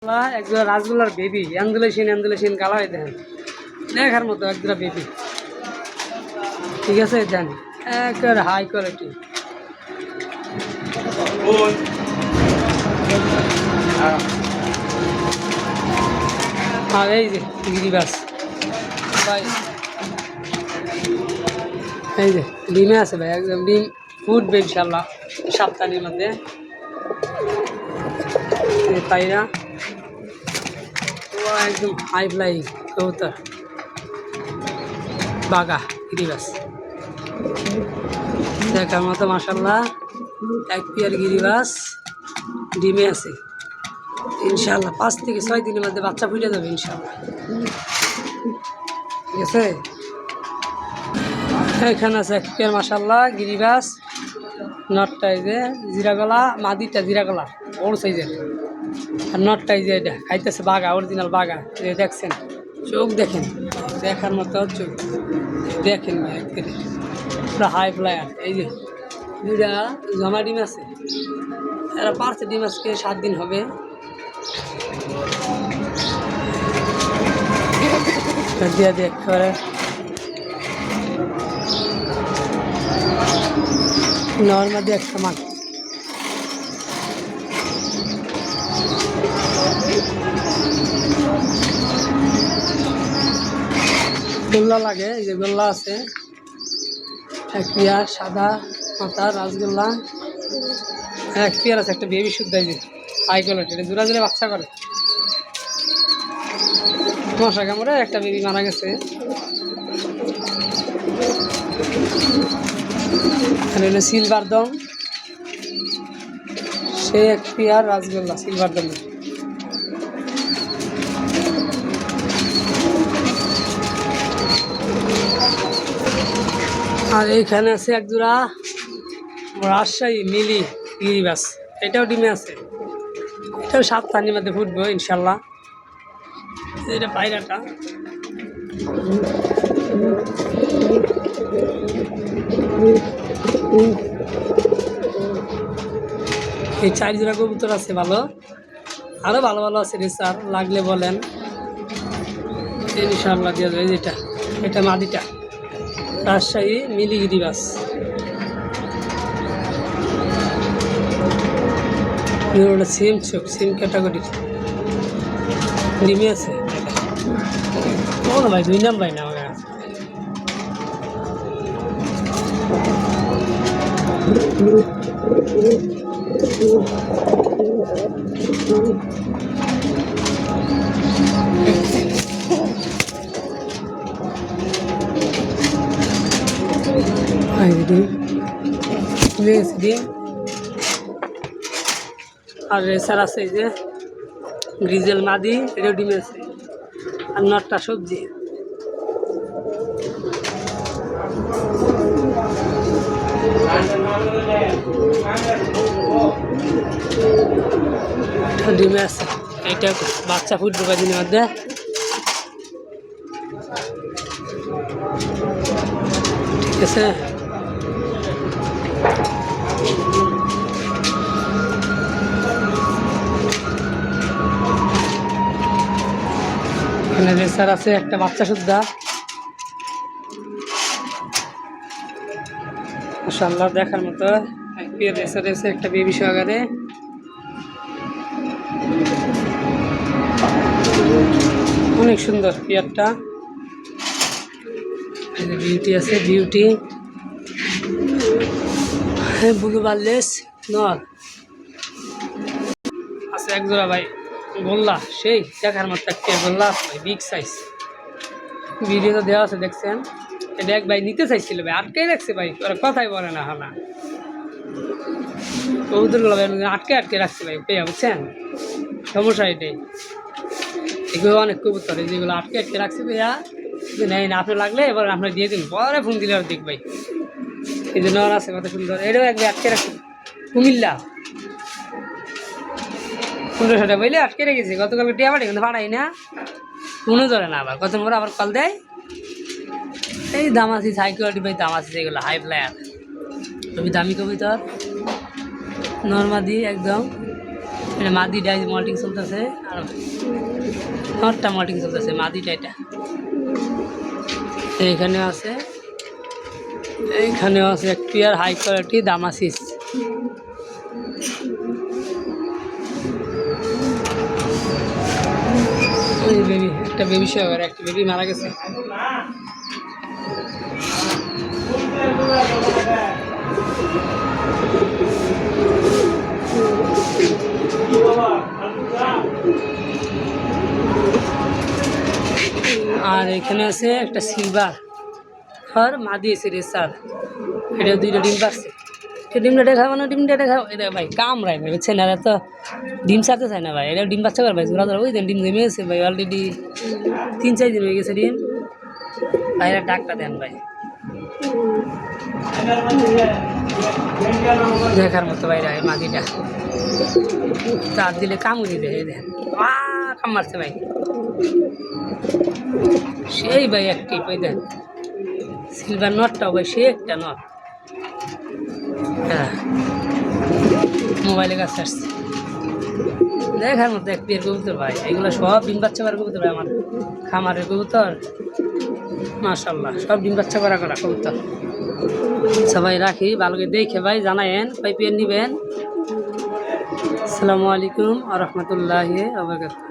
মাশাআল্লাহ একজোড়া রাসগোল্লার baby অ্যান্ডুলেশন colour দেখেন দেখার মতো একজোড়া বেবি ঠিক আছে দেন একেবারে হাই কোয়ালিটি আর এই যে গিরিবাস ভাই এই যে ডিমে আছে ভাই একদম ডিম ফুটবে ইনশাল্লাহ সপ্তাহের মধ্যে পায়রা ও একদম হাই ফ্লাই কবুতর বাগা গিরিবাস দেখার মতো মাশাল্লাহ এক পেয়ার গিরিবাস ডিমে আছে ইনশাল্লাহ 5 থেকে 6 দিনের মধ্যে বাচ্চা ফুটে যাবে ইনশাল্লাহ ঠিক আছে এখানে আছে এক পেয়ার মাশাল্লাহ গিরিবাস নটটা এই যে জিরা গলা মাদিটা জিরা গলা বড় সাইজের আর নটটা এই যে এটা খাইতেছে বাগা অরিজিনাল বাগা এই দেখছেন চোখ দেখেন দেখার মতো চোখ দেখেন ভাই একেবারে পুরো হাই ফ্লায়ার এই যে দুইটা জমা ডিম আছে এরা পারছে ডিম আজকে 7 দিন হবে দিয়া দেখ করে নর্মালি একটা মান গোল্লা লাগে এই যে গোল্লা আছে এক পেয়ার সাদা মাথা রাসগোল্লা এক পেয়ার আছে একটা বেবি শুদ্ধ এই যে হাই কোয়ালিটি এটা জোড়া জোড়া বাচ্চা করে মশা কামড়ে একটা বেবি মারা গেছে এখানে সিলভার দম সে এক পেয়ার রাসগোল্লা সিলভার দম আর এইখানে আছে এক জোড়া রাজশাহী মিলি গিরিবাস এটাও ডিমে আছে এটাও 7 দিনের মধ্যে ফুটবো ইনশাল্লাহ এটা পায়রাটা এই 4 জোড়া কবুতর আছে ভালো আরও ভালো ভালো আছে রেসার লাগলে বলেন ইনশাল্লাহ দেওয়া যাবে যেটা এটা মাদিটা রাজশাহী মিলি গিরিবাস ওটা সেম চোখ সেম ক্যাটাগরির ডিমে আছে ও না ভাই 2 নাম্বার না আমার আর রেসার আছে এই যে গ্রিজেল মাদি এটাও ডিমে আছে আর নটটা সবজি ডিমে আছে এটা বাচ্চা ফুটবো কদিনের মধ্যে ঠিক আছে এখানে রেসার আছে একটা বাচ্চা সুদ্ধা মাশাআল্লাহ দেখার মতো রেসার আছে একটা বেবি সহকারে অনেক সুন্দর পেয়ারটা বিউটি আছে বিউটি ব্লু বার্লেস নর আছে এক জোড়া ভাই গোল্লা সেই দেখার মতো একটা গোল্লা আছে ভাই বিগ সাইজ ভিডিওতে দেওয়া আছে দেখছেন এটা এক ভাই নিতে চাইছিল ভাই আটকে রাখছে ভাই ওরা কথাই বলে না হলা কবুতরগুলো ভাই আটকে রাখছে ভাই পেয়ে বুঝছেন সমস্যা এটাই এগুলো অনেক কবুতর যেগুলো আটকে রাখছে ভাইয়া যে নেই না আপনি লাগলে এবার আপনার দিয়ে দিন পরে ফোন দিলে আর দেখ ভাই এই যে নর আছে কত সুন্দর এটাও এক ভাই আটকে রাখছে কুমিল্লা 1500 টাকা বইলে আটকে রেখেছি গতকালকে টিয়া পাঠাই কিন্তু পাঠাই না ফোনও ধরে না আবার কত মোড় আবার কল দেয় এই দাম আছে সাইকেলটি ভাই দাম আছে যেগুলো হাই ফ্লায়ার খুবই দামি কবিতর নর্মাদি একদম এটা মাদিটা মল্টিং চলতেছে আর নটটা মল্টিং চলতেছে মাদিটা এটা। এইখানে আছে এক পেয়ার হাই কোয়ালিটি দামাসিস। বেবি একটা বেবি সহকারে একটা বেবি মারা গেছে। আর এখানে আছে একটা সিলভার আর মাদি এসে রেসার, এটা দুইটা ডিম পাচ্ছে। ডিমটা দেখাবো না, ডিমটা দেখাবো এটা ভাই কামড়াই ভাই বুঝছেন, এরা তো ডিম ছাড়তে চায় না ভাই, এটা ডিম বাচ্চা করে ভাই জোড়া ধরা বুঝছেন, ডিম জমে গেছে ভাই অলরেডি 3-4 দিন হয়ে গেছে ডিম। ভাইরা ডাকটা দেন ভাই, দেখার মতো ভাইরা এই মাদিটা চার দিলে কামড়ি দেয়, এই দেখেন কাম মারছে ভাই সেই ভাই অ্যাক্টিভ। ওই দেন সিলভার নটটাও ভাই সে একটা নট। হ্যাঁ মোবাইলে কাছে আসছে, দেখার মতো এক পেয়ার কবুতর ভাই, এগুলো সব ডিম বাচ্চা করা কবুতর ভাই, আমার খামারের কবুতর মাশাল্লাহ সব ডিম বাচ্চা করা কবুতর। সবাই রাখি ভালো করে দেখে ভাই জানায়েন কয় পেয়ার নেবেন। আসসালামু আলাইকুম ওয়া রাহমাতুল্লাহি ওয়া বারাকাতুহু।